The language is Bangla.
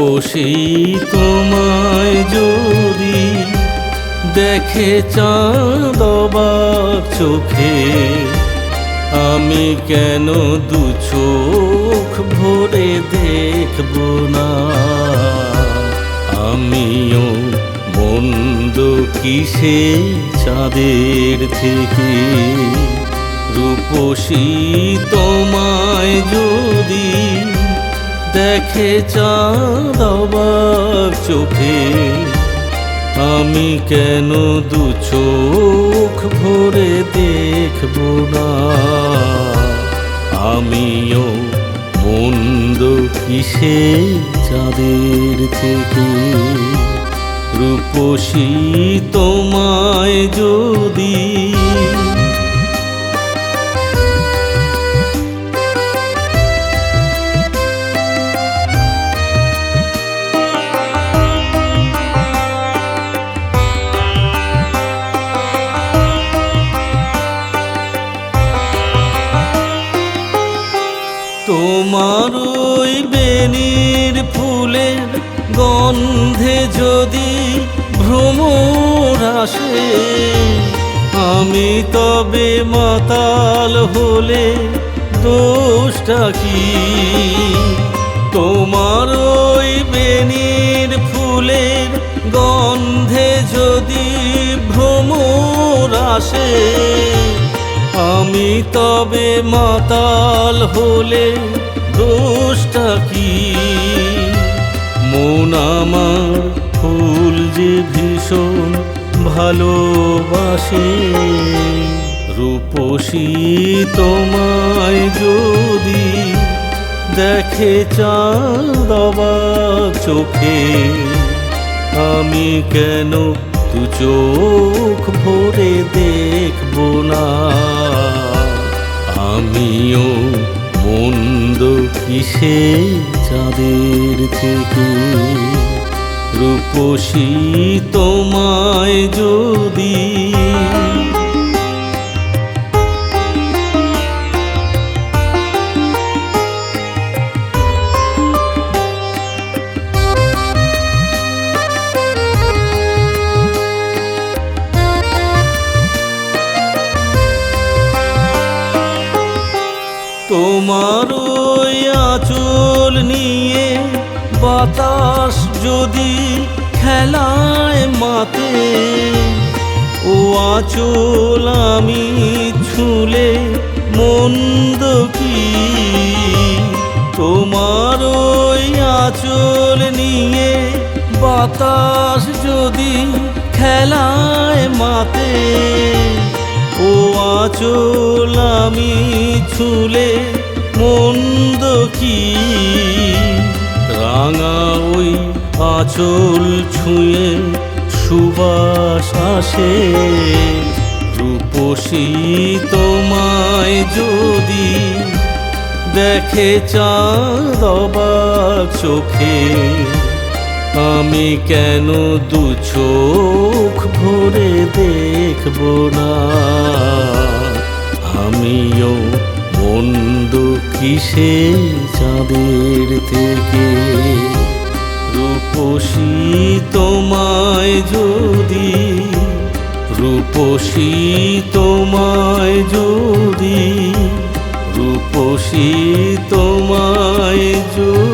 রূপসী তোমায় যদি দেখে চাঁদ অবাক চোখে, আমি কেন দু চোখ ভরে দেখব না? আমিও মন্দ কিসে চাঁদের থেকে? রূপসী তোমায় যদি দেখে চাঁদ অবাক চোখে, আমি কেন দু চোখ ভরে দেখব না? আমিও মন্দ কিসে চাঁদের থেকে? রূপসী তোমায় যদি তোমার ওই বেনির ফুলের গন্ধে যদি ভ্রমর আসে, আমি তবে মাতাল হলে দোষটা কি? তোমার ওই বেনির ফুলের গন্ধে যদি ভ্রমর আসে, আমি তবে মাতাল হলে দোষটা কি? মন আমার ফুল যে ভীষণ ভালোবাসে, রূপসী তোমায় যদি দেখে চাঁদ অবাক চোখে, আমি কেন দু চোখ ভরে দেখব না? আমিও মন্দ কিসে চাঁদের থেকে? রূপসী তোমায় যদি তোমার ওই আঁচল নিয়ে বাতাস যদি খেলায় মাতে, ও আঁচল আমি ছুঁলে মন্দ কি? তোমার ওই আঁচল নিয়ে বাতাস যদি খেলায় মাতে, ও আঁচল আমি ছুঁলে মন্দ কি? রাঙা ওই আঁচল ছুঁয়ে সুবাস আসে, রূপসী তোমায় যদি দেখে চাঁদ অবাক চোখে, আমি কেন দু চোখ ভরে দেখব না? আমিও মন্দ কিসে চাঁদের থেকে? রূপসী তোমায় যদি, রূপসী তোমায় যদি, রূপসী তোমায় যদি